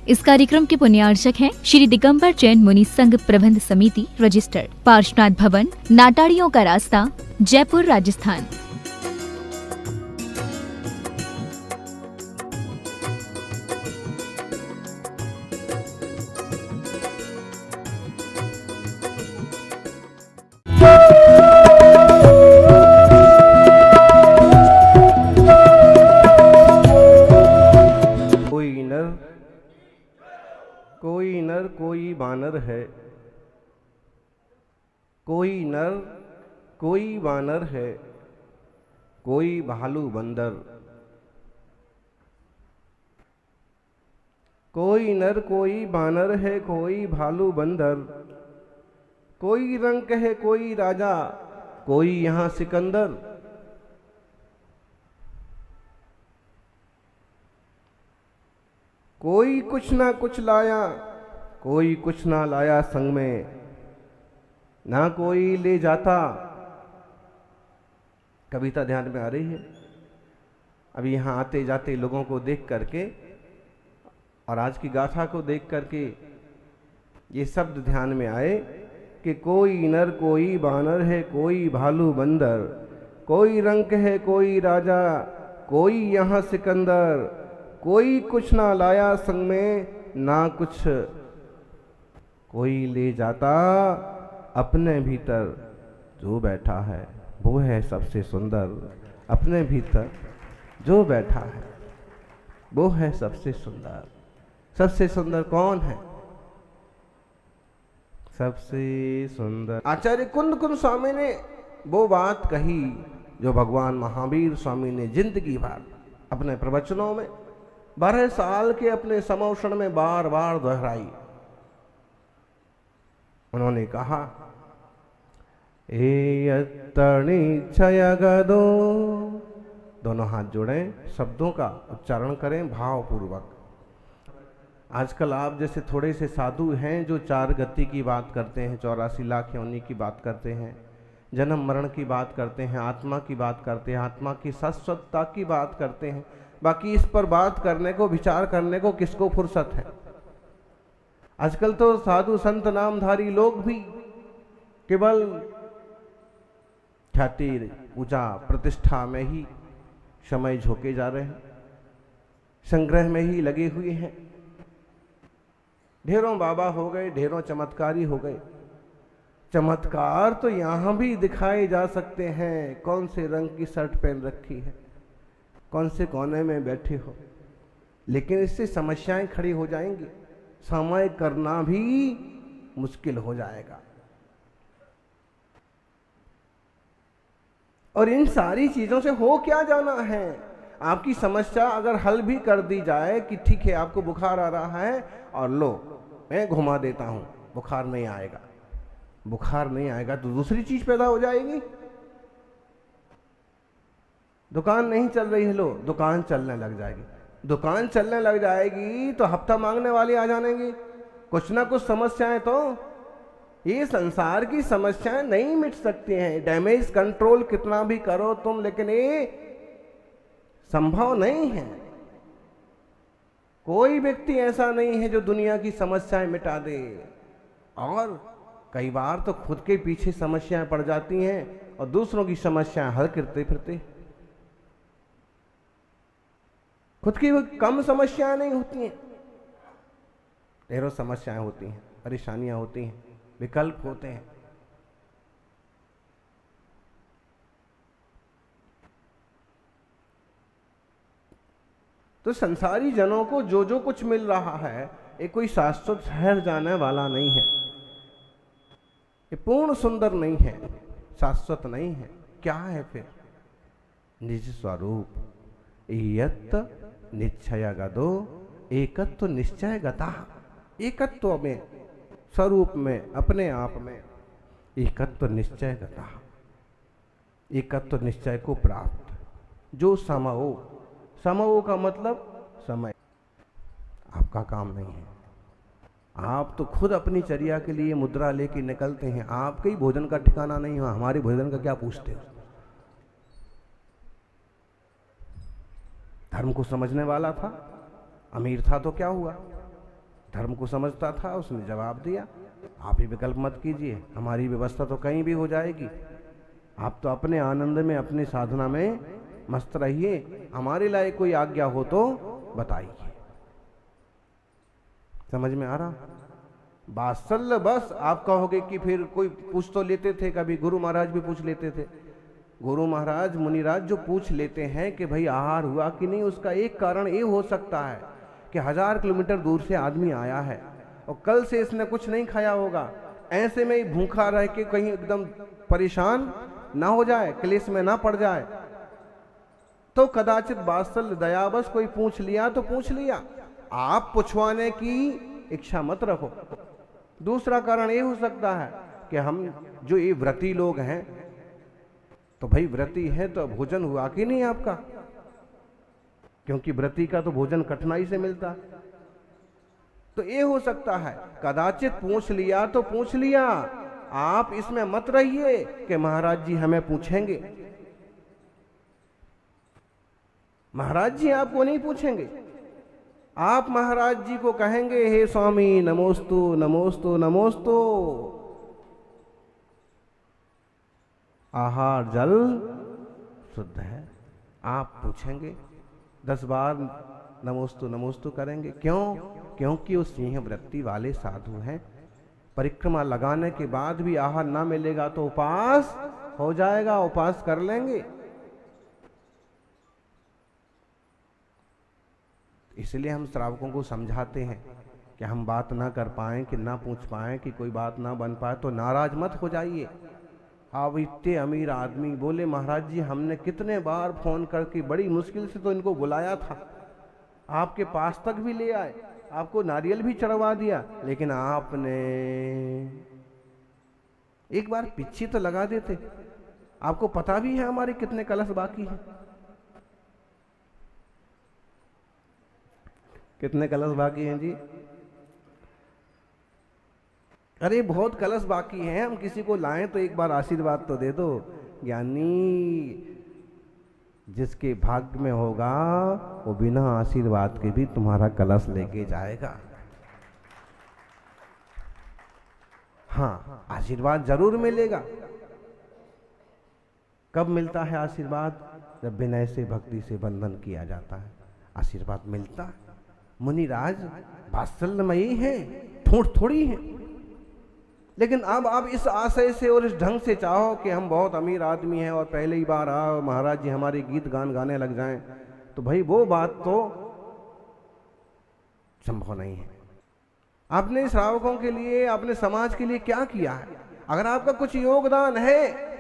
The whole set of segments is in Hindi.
इस कार्यक्रम के पुण्यार्चक हैं श्री दिगंबर जैन मुनि संघ प्रबंध समिति रजिस्टर्ड, पार्श्वनाथ भवन, नाटाड़ियों का रास्ता, जयपुर, राजस्थान। कोई नर कोई बानर है, कोई नर कोई बानर है, कोई भालू बंदर। कोई नर कोई बानर है, कोई भालू बंदर। कोई रंक है कोई राजा, कोई यहां सिकंदर। कोई कुछ ना कुछ लाया, कोई कुछ ना लाया संग में, ना कोई ले जाता। कविता ध्यान में आ रही है? अभी यहाँ आते जाते लोगों को देख करके और आज की गाथा को देख करके ये शब्द ध्यान में आए कि कोई नर कोई बानर है, कोई भालू बंदर। कोई रंक है कोई राजा, कोई यहाँ सिकंदर। कोई कुछ ना लाया संग में, ना कुछ कोई ले जाता। अपने भीतर जो बैठा है वो है सबसे सुंदर। अपने भीतर जो बैठा है वो है सबसे सुंदर। सबसे सुंदर कौन है? सबसे सुंदर आचार्य कुंद कुंद स्वामी ने वो बात कही जो भगवान महावीर स्वामी ने जिंदगी भर अपने प्रवचनों में 12 साल के अपने समोषण में बार बार दोहराई। उन्होंने कहा, क्षय गदो, दोनों हाथ जोड़ें, शब्दों का उच्चारण करें भावपूर्वक। आजकल आप जैसे थोड़े से साधु हैं जो 4 गति की बात करते हैं, 84 लाख योनि की बात करते हैं, जन्म मरण की बात करते हैं, आत्मा की बात करते हैं, आत्मा की शाश्वतता की बात करते हैं। बाकी इस पर बात करने को, विचार करने को किसको फुर्सत है? आजकल तो साधु संत नामधारी लोग भी केवल ख्याति, पूजा, प्रतिष्ठा में ही समय झोंके जा रहे हैं, संग्रह में ही लगे हुए हैं। ढेरों बाबा हो गए, ढेरों चमत्कारी हो गए। चमत्कार तो यहां भी दिखाए जा सकते हैं। कौन से रंग की शर्ट पहन रखी है, कौन से कोने में बैठे हो, लेकिन इससे समस्याएं खड़ी हो जाएंगी, समय करना भी मुश्किल हो जाएगा। और इन सारी चीजों से हो क्या जाना है? आपकी समस्या अगर हल भी कर दी जाए कि ठीक है आपको बुखार आ रहा है और लो मैं घुमा देता हूं, बुखार नहीं आएगा, बुखार नहीं आएगा तो दूसरी चीज पैदा हो जाएगी। दुकान नहीं चल रही है, लो दुकान चलने लग जाएगी। दुकान चलने लग जाएगी तो हफ्ता मांगने वाले आ जाएंगे। कुछ ना कुछ समस्याएं तो ये संसार की समस्याएं नहीं मिट सकती हैं। डैमेज कंट्रोल कितना भी करो तुम, लेकिन ये संभव नहीं है। कोई व्यक्ति ऐसा नहीं है जो दुनिया की समस्याएं मिटा दे। और कई बार तो खुद के पीछे समस्याएं पड़ जाती हैं और दूसरों की समस्याएं हल करते फिरते। खुद की कम समस्याएं नहीं होती हैं, ढेरों समस्याएं होती हैं, परेशानियां होती हैं, विकल्प होते हैं। तो संसारी जनों को जो जो कुछ मिल रहा है ये कोई शाश्वत ठहर जाने वाला नहीं है, ये पूर्ण सुंदर नहीं है, शाश्वत नहीं है। क्या है फिर? निज स्वरूप। यत् निश्चय गदो, एकत्व निश्चय गता। एकत्व में, स्वरूप में, अपने आप में एकत्व निश्चय गता, एकत्व निश्चय को प्राप्त। जो समओ, समओ का मतलब समय, आपका काम नहीं है। आप तो खुद अपनी चर्या के लिए मुद्रा लेके निकलते हैं, आपके ही भोजन का ठिकाना नहीं हुआ, हमारे भोजन का क्या पूछते हो? धर्म को समझने वाला था, अमीर था तो क्या हुआ, धर्म को समझता था, उसने जवाब दिया, आप ही विकल्प मत कीजिए, हमारी व्यवस्था तो कहीं भी हो जाएगी, आप तो अपने आनंद में अपनी साधना में मस्त रहिए, हमारे लायक कोई आज्ञा हो तो बताइए। समझ में आ रहा? वात्सल्य बस। आप कहोगे कि फिर कोई पूछ तो लेते थे, कभी गुरु महाराज भी पूछ लेते थे। गुरु महाराज मुनिराज जो पूछ लेते हैं कि भाई आहार हुआ कि नहीं, उसका एक कारण ये हो सकता है कि 1000 किलोमीटर दूर से आदमी आया है और कल से इसने कुछ नहीं खाया होगा, ऐसे में ही भूखा रह के कहीं एकदम परेशान ना हो जाए, क्लेश में ना पड़ जाए, तो कदाचित वात्सल्य दयावश कोई पूछ लिया तो पूछ लिया, आप पूछवाने की इच्छा मत रखो। दूसरा कारण ये हो सकता है कि हम जो ये व्रती लोग हैं, तो भाई व्रती है तो भोजन हुआ कि नहीं आपका, क्योंकि व्रती का तो भोजन कठिनाई से मिलता है, तो ये हो सकता है कदाचित पूछ लिया तो पूछ लिया। आप इसमें मत रहिए कि महाराज जी हमें पूछेंगे, महाराज जी आपको नहीं पूछेंगे। आप महाराज जी को कहेंगे, हे स्वामी नमोस्तु नमोस्तु नमोस्तु, आहार जल शुद्ध है। आप पूछेंगे 10 बार नमोस्तु नमोस्तु करेंगे, क्यों? क्योंकि वो सिंह वृत्ति वाले साधु हैं। परिक्रमा लगाने के बाद भी आहार ना मिलेगा तो उपवास हो जाएगा, उपवास कर लेंगे। इसलिए हम श्रावकों को समझाते हैं कि हम बात ना कर पाएं, कि ना पूछ पाएं, कि कोई बात ना बन पाए तो नाराज मत हो जाइए। आप इतने अमीर आदमी बोले, महाराज जी हमने कितने बार फोन करके बड़ी मुश्किल से तो इनको बुलाया था, आपके पास तक भी ले आए, आपको नारियल भी चढ़वा दिया, लेकिन आपने एक बार पीछे तो लगा देते। आपको पता भी है हमारे कितने कलश बाकी हैं? कितने कलश बाकी हैं जी? अरे बहुत कलश बाकी हैं, हम किसी को लाएं तो एक बार आशीर्वाद तो दे दो। ज्ञानी जिसके भाग्य में होगा वो बिना आशीर्वाद के भी तुम्हारा कलश लेके जाएगा। हाँ, आशीर्वाद जरूर मिलेगा। कब मिलता है आशीर्वाद? जब विनय से भक्ति से बंधन किया जाता है, आशीर्वाद मिलता है। मुनिराज वात्सल्यमयी है, ठूठ थोड़ी है। लेकिन अब आप इस आशय से और इस ढंग से चाहो कि हम बहुत अमीर आदमी हैं और पहले ही बार आओ महाराज जी हमारे गीत गान गाने लग जाएं, तो भाई वो बात तो संभव नहीं है। आपने श्रावकों के लिए, अपने समाज के लिए क्या किया है? अगर आपका कुछ योगदान है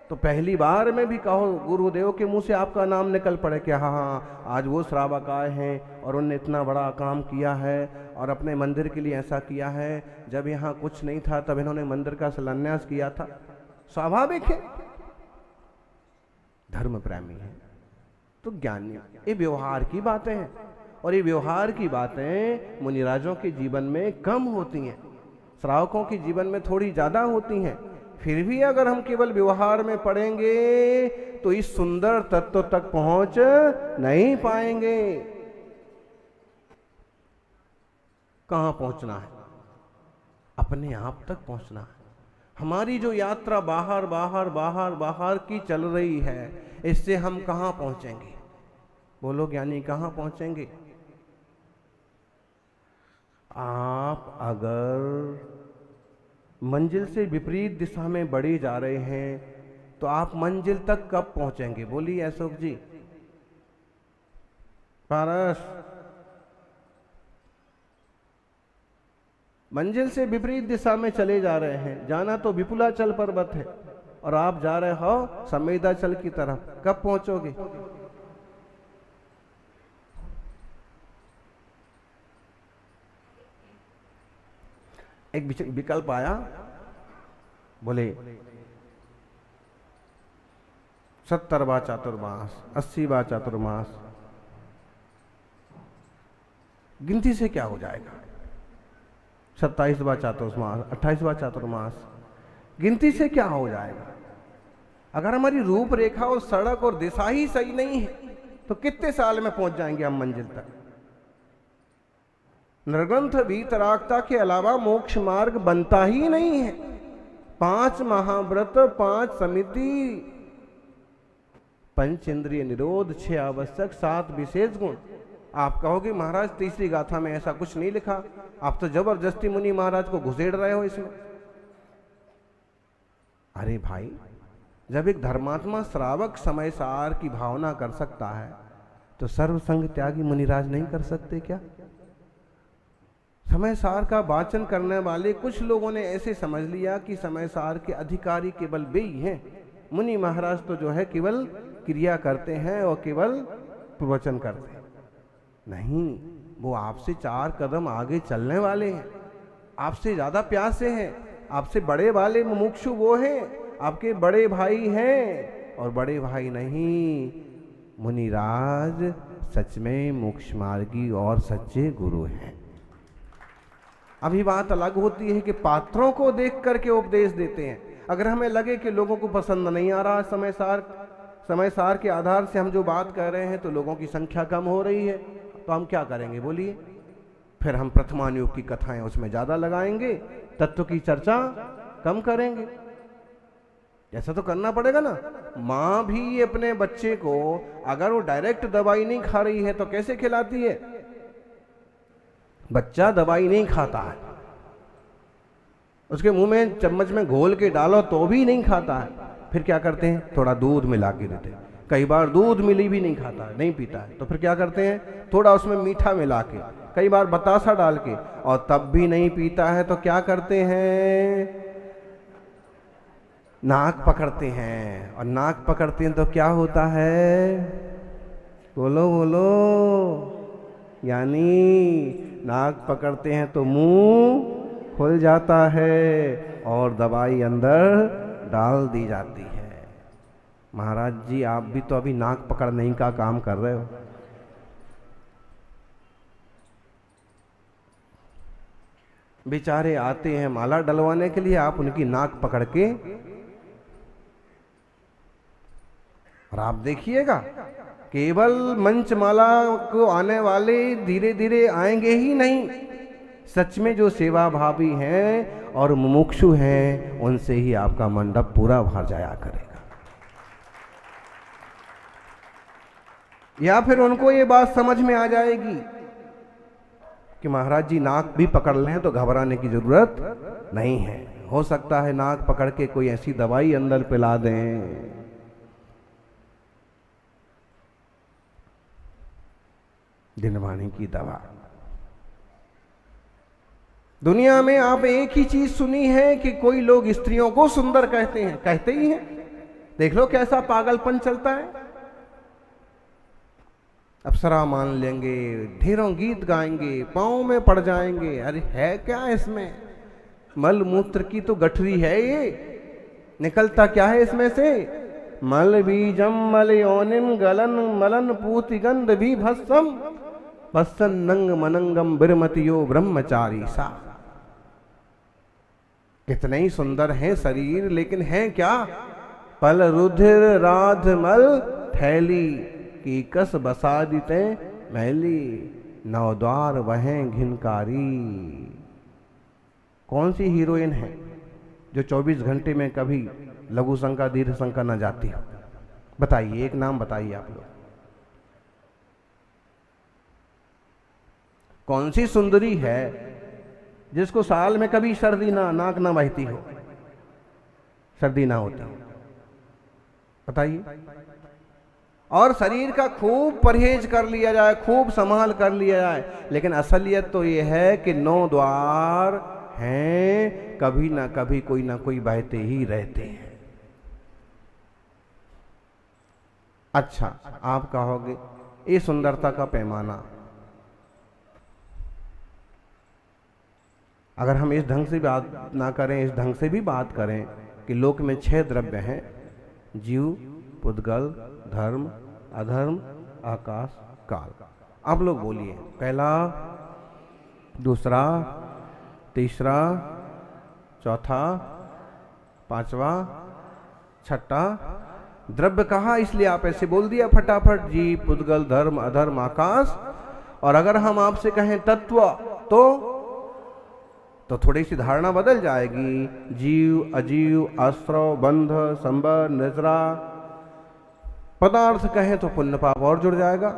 तो पहली बार में भी कहो, गुरुदेव के मुंह से आपका नाम निकल पड़े कि हाँ हाँ आज वो श्रावक आए हैं और उनने इतना बड़ा काम किया है और अपने मंदिर के लिए ऐसा किया है, जब यहाँ कुछ नहीं था तब इन्होंने मंदिर का शिलान्यास किया था। स्वाभाविक है, धर्म प्रेमी है तो ज्ञानी। ये व्यवहार की बातें हैं और ये व्यवहार की बातें मुनिराजों के जीवन में कम होती हैं, श्रावकों के जीवन में थोड़ी ज्यादा होती हैं। फिर भी अगर हम केवल व्यवहार में पड़ेंगे तो इस सुंदर तत्व तक पहुंच नहीं पाएंगे। कहां पहुंचना है? अपने आप तक पहुंचना है। हमारी जो यात्रा बाहर बाहर बाहर बाहर की चल रही है, इससे हम कहां पहुंचेंगे? बोलो ज्ञानी, कहां पहुंचेंगे? आप अगर मंजिल से विपरीत दिशा में बढ़े जा रहे हैं तो आप मंजिल तक कब पहुंचेंगे? बोलिए अशोक जी। पारस, मंजिल से विपरीत दिशा में चले जा रहे हैं, जाना तो विपुलाचल पर्वत है और आप जा रहे हो संवेदाचल की तरफ, कब पहुंचोगे? एक विकल्प आया, बोले 70वां चातुर्मास, 80वां चातुर्मास, गिनती से क्या हो जाएगा? 27वां चातुर्मास, 28वां चातुर्मास, गिनती से क्या हो जाएगा? अगर हमारी रूपरेखा और सड़क और दिशा ही सही नहीं है तो कितने साल में पहुंच जाएंगे हम मंजिल तक? निर्ग्रंथ वीतरागता के अलावा मोक्ष मार्ग बनता ही नहीं है। 5 महाव्रत, 5 समिति, 5 इंद्रिय निरोध, 6 आवश्यक, 7 विशेष गुण। आप कहोगे महाराज तीसरी गाथा में ऐसा कुछ नहीं लिखा, आप तो जबरदस्ती मुनि महाराज को घुसेड़ रहे हो इसमें। अरे भाई, जब एक धर्मात्मा श्रावक समय सार की भावना कर सकता है तो सर्वसंग त्यागी मुनिराज नहीं कर सकते क्या? समय सार का वाचन करने वाले कुछ लोगों ने ऐसे समझ लिया कि समय सार के अधिकारी केवल वे ही हैं। मुनि महाराज तो जो है केवल क्रिया करते हैं और केवल प्रवचन करते हैं। नहीं, वो आपसे 4 कदम आगे चलने वाले हैं, आपसे ज्यादा प्यासे हैं, आपसे बड़े वाले मुमुक्षु वो हैं, आपके बड़े भाई हैं। और बड़े भाई नहीं, मुनिराज सच में मोक्ष मार्गी और सच्चे गुरु हैं। अभी बात अलग होती है कि पात्रों को देख करके उपदेश देते हैं। अगर हमें लगे कि लोगों को पसंद नहीं आ रहा समय सार के आधार से हम जो बात कर रहे हैं तो लोगों की संख्या कम हो रही है, तो हम क्या करेंगे बोलिए? फिर हम प्रथमान युग की कथाएं उसमें ज्यादा लगाएंगे, तत्व की चर्चा कम करेंगे। ऐसा तो करना पड़ेगा ना। माँ भी अपने बच्चे को अगर वो डायरेक्ट दवाई नहीं खा रही है तो कैसे खिलाती है? बच्चा दवाई नहीं खाता है, उसके मुंह में चम्मच में घोल के डालो तो भी नहीं खाता है, फिर क्या करते हैं? थोड़ा दूध मिला के देते हैं। कई बार दूध मिली भी नहीं खाता है, नहीं पीता है, तो फिर क्या करते हैं? थोड़ा उसमें मीठा मिला के, कई बार बतासा डाल के, और तब भी नहीं पीता है तो क्या करते हैं? नाक पकड़ते हैं। और नाक पकड़ते हैं तो क्या होता है? बोलो बोलो। यानी नाक पकड़ते हैं तो मुंह खुल जाता है और दवाई अंदर डाल दी जाती है। महाराज जी, आप भी तो अभी नाक पकड़ने का काम कर रहे हो। बेचारे आते हैं माला डलवाने के लिए, आप उनकी नाक पकड़ के, और आप देखिएगा केवल मंचमाला को आने वाले धीरे धीरे आएंगे ही नहीं, सच में जो सेवा भावी हैं और मुमुक्षु हैं उनसे ही आपका मंडप पूरा भर जाया करेगा। या फिर उनको ये बात समझ में आ जाएगी कि महाराज जी नाक भी पकड़ लें तो घबराने की जरूरत नहीं है। हो सकता है नाक पकड़ के कोई ऐसी दवाई अंदर पिला दें। दिनवाणी की दवा। दुनिया में आप एक ही चीज सुनी है कि कोई लोग स्त्रियों को सुंदर कहते हैं, कहते ही हैं। देख लो कैसा पागलपन चलता है। अप्सरा मान लेंगे, ढेरों गीत गाएंगे, पांव में पड़ जाएंगे। अरे है क्या इसमें? मल मूत्र की तो गठरी है ये, निकलता क्या है इसमें से? मल बीजम मल योनिम गलन मलन पूति गंध भी भस्सम भस्सन नंग मनंगम बिरमतियो ब्रह्मचारी सा। कितने ही सुंदर हैं शरीर, लेकिन हैं क्या? पल रुधिर राध मल थैली की कस बसादिते मैली नवद्वार वहें घिनकारी। कौन सी हीरोइन है जो 24 घंटे में कभी लघु शंका दीर्घ शंका न जाती हो? बताइए, एक नाम बताइए आप लोग। कौन सी सुंदरी है जिसको साल में कभी सर्दी ना, नाक ना बहती हो, सर्दी ना होती? बताइए। और शरीर का खूब परहेज कर लिया जाए, खूब संभाल कर लिया जाए, लेकिन असलियत तो ये है कि 9 द्वार हैं, कभी ना कभी कोई ना कोई बहते ही रहते हैं। अच्छा, आप कहोगे ये सुंदरता का पैमाना। अगर हम इस ढंग से बात ना करें, इस ढंग से भी बात करें कि लोक में 6 द्रव्य हैं, जीव, पुद्गल, धर्म, अधर्म, आकाश, काल। आप लोग बोलिए, पहला, दूसरा, तीसरा, चौथा, पांचवा, छठा। द्रव्य कहा इसलिए आप ऐसे बोल दिया फटाफट, जीव, पुद्गल, धर्म, अधर्म, आकाश। और अगर हम आपसे कहें तत्व, तो थोड़ी सी धारणा बदल जाएगी। जीव अजीव, आश्रव, बंध, संबर, निद्रा, पदार्थ कहें तो पुण्य पाप और जुड़ जाएगा,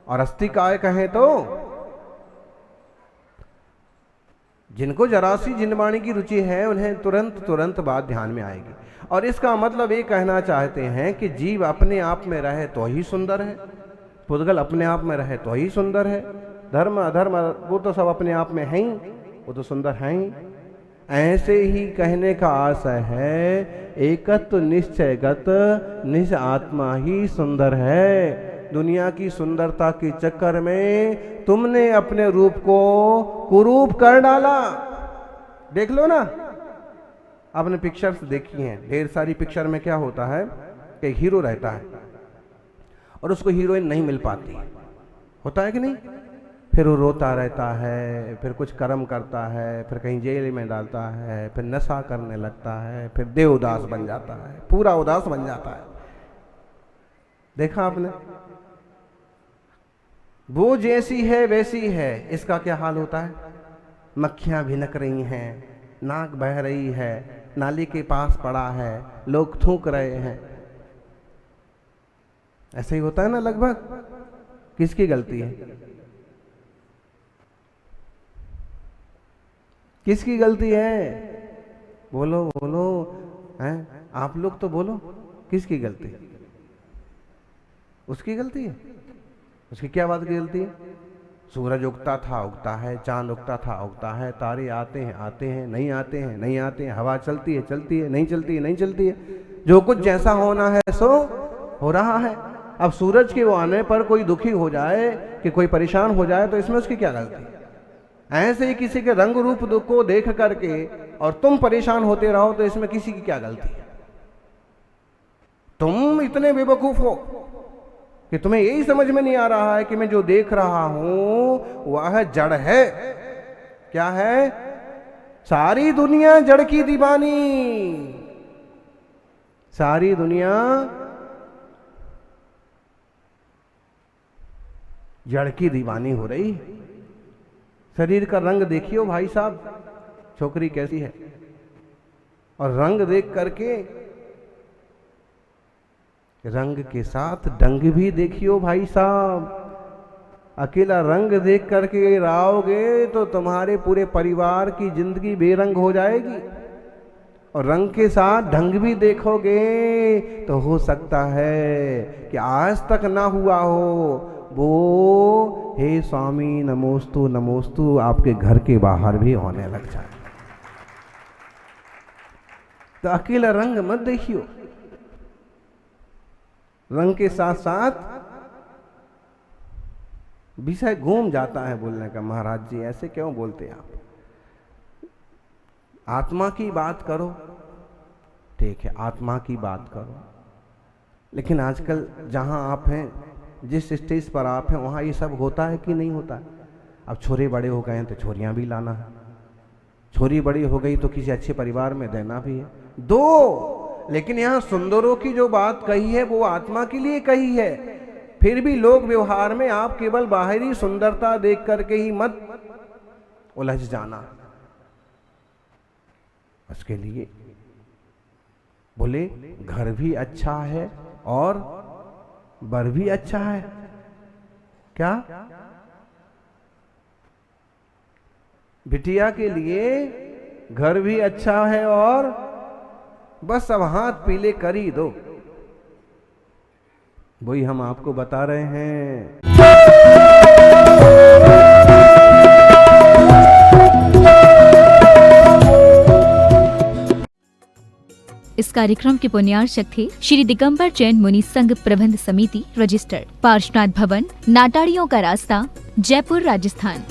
और अस्थि काय कहें तो जिनको जरा सी जिनवाणी की रुचि है उन्हें तुरंत बात ध्यान में आएगी। और इसका मतलब ये कहना चाहते हैं कि जीव अपने आप में रहे तो ही सुंदर है, पुद्गल अपने आप में रहे तो ही सुंदर है, धर्म अधर्म वो तो सब अपने आप में है ही, वो तो सुंदर है ही। ऐसे ही कहने का आशय है, एकत्व निश्चयगत निज आत्मा ही सुंदर है। दुनिया की सुंदरता के चक्कर में तुमने अपने रूप को कुरूप कर डाला। देख लो ना, आपने पिक्चर्स देखी हैं, ढेर सारी पिक्चर में क्या होता है कि हीरो रहता है और उसको हीरोइन नहीं मिल पाती, होता है कि नहीं? फिर वो रोता रहता है, फिर कुछ कर्म करता है, फिर कहीं जेल में डालता है, फिर नशा करने लगता है, फिर देह उदास बन जाता है, पूरा उदास बन जाता है। देखा आपने? वो जैसी है वैसी है, इसका क्या हाल होता है? मक्खियां भिनक रही हैं, नाक बह रही है, नाली के पास पड़ा है, लोग थूक रहे हैं। ऐसे ही होता है ना लगभग। किसकी गलती है? किसकी गलती है? बोलो बोलो, हैं? आप लोग तो बोलो, किसकी गलती है? उसकी गलती है। उसकी क्या बात की गलती है? सूरज उगता था उगता है, चांद उगता था उगता है, तारे आते हैं नहीं आते हैं नहीं आते हैं, हवा चलती है नहीं चलती है नहीं चलती है, जो कुछ जैसा होना है सो हो रहा है। अब सूरज के वो आने पर कोई दुखी हो जाए कि कोई परेशान हो जाए तो इसमें उसकी क्या गलती है? ऐसे ही किसी के रंग रूप को देख करके और तुम परेशान होते रहो तो इसमें किसी की क्या गलती है? तुम इतने बेवकूफ हो कि तुम्हें यही समझ में नहीं आ रहा है कि मैं जो देख रहा हूं वह जड़ है। क्या है? सारी दुनिया जड़ की दीवानी, सारी दुनिया जड़ की दीवानी हो रही। शरीर का रंग देखियो भाई साहब, छोकरी कैसी है, और रंग देख करके रंग के साथ डंग भी देखियो भाई साहब। अकेला रंग देख करके राओगे तो तुम्हारे पूरे परिवार की जिंदगी बेरंग हो जाएगी, और रंग के साथ ढंग भी देखोगे तो हो सकता है कि आज तक ना हुआ हो वो हे स्वामी नमोस्तु नमोस्तु आपके घर के बाहर भी होने लग जाए। तो अकेला रंग मत देखियो, रंग के साथ साथ विषय घूम जाता है बोलने का। महाराज जी ऐसे क्यों बोलते हैं आप? आत्मा की बात करो, ठीक है, आत्मा की बात करो, लेकिन आजकल जहां आप हैं, जिस स्टेज पर आप हैं, वहां ये सब होता है कि नहीं होता है? अब छोरे बड़े हो गए हैं तो छोरियां भी लाना है, छोरी बड़ी हो गई तो किसी अच्छे परिवार में देना भी है, दो। लेकिन यहाँ सुंदरों की जो बात कही है वो आत्मा के लिए कही है। फिर भी लोग व्यवहार में आप केवल बाहरी सुंदरता देख करके ही मत उलझ जाना। उसके लिए बोले घर भी अच्छा है और बर भी अच्छा है। क्या? बिटिया के लिए घर भी अच्छा है और बस अब हाथ पीले कर ही दो, वही हम आपको बता रहे हैं। इस कार्यक्रम के पुण्यार्चक थे श्री दिगंबर जैन मुनि संघ प्रबंध समिति रजिस्टर्ड, पार्श्वनाथ भवन, नाटाड़ियों का रास्ता, जयपुर, राजस्थान।